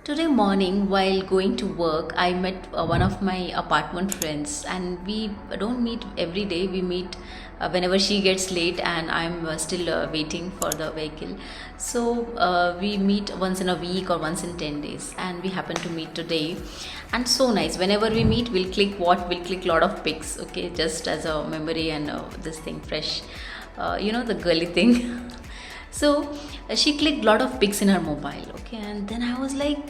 Today morning, while going to work, I met one of my apartment friends, and we don't meet every day. We meet whenever she gets late, and I'm still waiting for the vehicle. So we meet once in a week or once in 10 days, and we happen to meet today. And so nice. Whenever we meet, we'll click lot of pics. Okay, just as a memory and this thing fresh. The girly thing. So she clicked lot of pics in her mobile, okay, and then I was like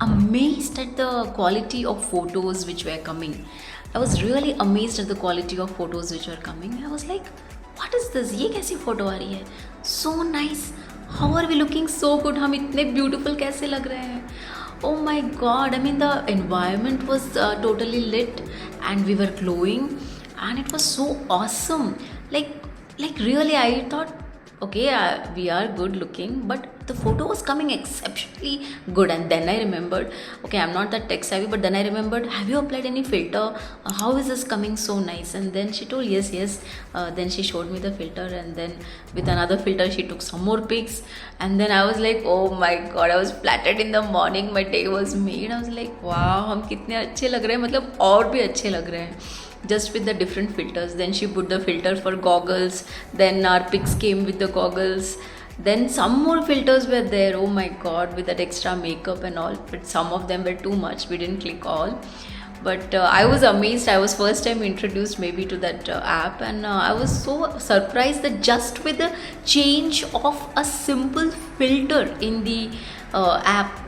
amazed at the quality of photos which were coming. I was really amazed at the quality of photos which were coming. I was like, what is this? ये कैसी photo आ रही है? So nice. How are we looking so good? हम इतने beautiful कैसे लग रहे हैं? Oh my God! I mean, the environment was totally lit, and we were glowing, and it was so awesome. Like, like really, I thought okay, we are good looking, but the photo was coming exceptionally good. And then I remembered, okay, I'm not that tech savvy, but then I remembered, have you applied any filter? How is this coming so nice? And then she told yes, yes. Then she showed me the filter, and then with another filter she took some more pics. And then I was like, oh my God, I was flattered in the morning. My day was made. I was like, wow, हम कितने अच्छे लग रहे हैं, मतलब और भी अच्छे लग रहे हैं, just with the different filters. Then she put the filter for goggles, then our pics came with the goggles, then some more filters were there. Oh my God, with that extra makeup and all, but some of them were too much, we didn't click all. But I was amazed. I was first time introduced maybe to that app, and I was so surprised that just with the change of a simple filter in the app,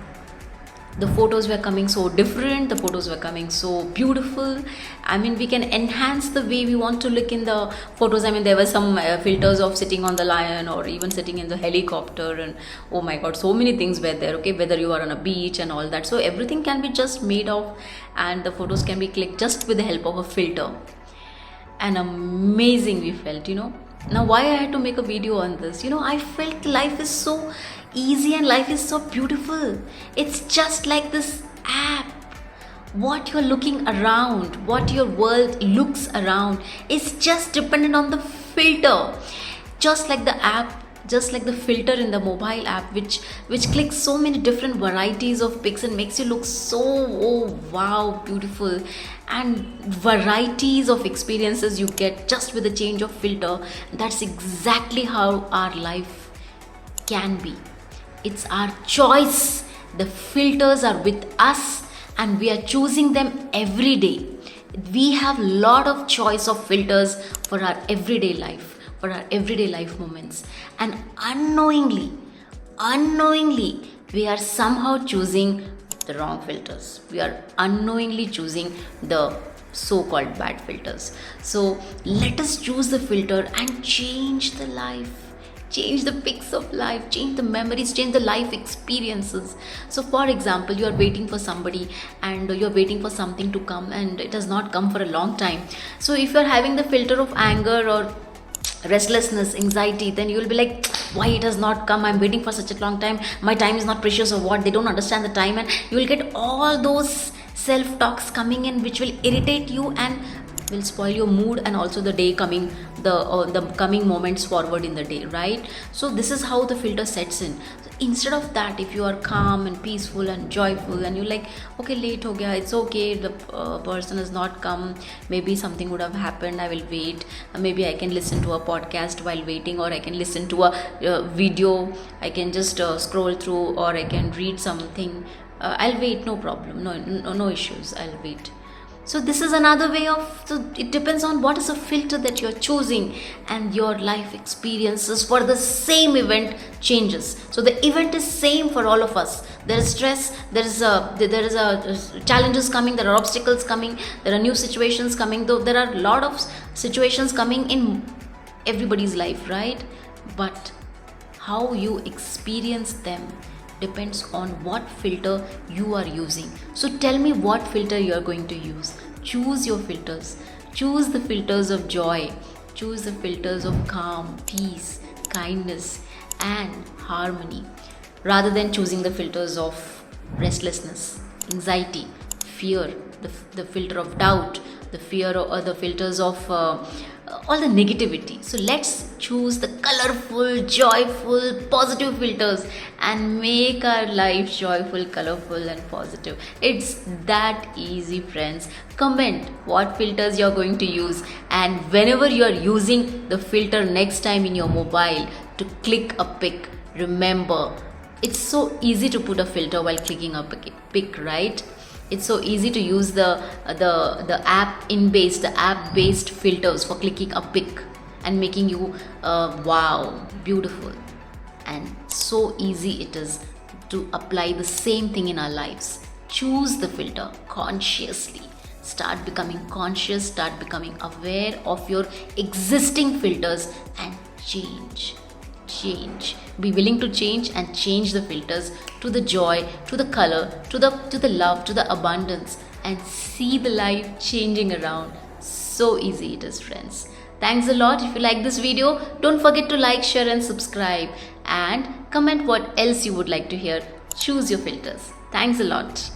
the photos were coming so different, the photos were coming so beautiful. I mean, we can enhance the way we want to look in the photos. I mean, there were some filters of sitting on the lion or even sitting in the helicopter, and oh my God, so many things were there. Okay, whether you are on a beach and all that, so everything can be just made of, and the photos can be clicked just with the help of a filter. And amazing we felt, now why I had to make a video on this, I felt life is so easy and life is so beautiful. It's just like this app. What you're looking around, what your world looks around, is just dependent on the filter. Just like the app, just like the filter in the mobile app, which clicks so many different varieties of pics and makes you look so, oh wow, beautiful, and varieties of experiences you get just with the change of filter. That's exactly how our life can be. It's our choice. The filters are with us, and we are choosing them every day. We have lot of choice of filters for our everyday life, for our everyday life moments, and unknowingly we are somehow choosing the wrong filters. We are unknowingly choosing the so-called bad filters. So let us choose the filter and change the life, change the pics of life, change the memories, change the life experiences. So for example, you are waiting for somebody, and you're waiting for something to come, and it has not come for a long time. So if you're having the filter of anger or restlessness, anxiety, then you will be like, why it has not come? I'm waiting for such a long time. My time is not precious, or what? They don't understand the time. And you will get all those self talks coming in, which will irritate you and will spoil your mood, and also the day coming, the coming moments forward in the day, right? So this is how the filter sets in. So instead of that, if you are calm and peaceful and joyful, and you're like, okay, late ho gaya, it's okay, the person has not come, maybe something would have happened, I will wait. Maybe I can listen to a podcast while waiting, or I can listen to a video, I can just scroll through, or I can read something. I'll wait, no problem, no issues, I'll wait. So this is another way of, so it depends on what is the filter that you're choosing, and your life experiences for the same event changes. So the event is same for all of us. There is stress, there is a challenges coming, there are obstacles coming, there are new situations coming, though there are a lot of situations coming in everybody's life, right? But how you experience them depends on what filter you are using. So tell me what filter you are going to use. Choose your filters. Choose the filters of joy. Choose the filters of calm, peace, kindness, and harmony, rather than choosing the filters of restlessness, anxiety, fear, the filter of doubt, the fear, or the filters of all the negativity. So let's choose the colorful, joyful, positive filters and make our life joyful, colorful, and positive. It's that easy, friends. Comment what filters you're going to use, and whenever you're using the filter next time in your mobile to click a pic, remember it's so easy to put a filter while clicking a pic, right? It's so easy to use the app based filters for clicking a pic and making you wow, beautiful. And so easy it is to apply the same thing in our lives. Choose the filter consciously. Start becoming conscious, start becoming aware of your existing filters, and change. Be willing to change and change the filters to the joy, to the color, to the love, to the abundance, and see the life changing around. So easy it is, friends. Thanks a lot. If you like this video, don't forget to like, share, and subscribe, and comment what else you would like to hear. Choose your filters. Thanks a lot.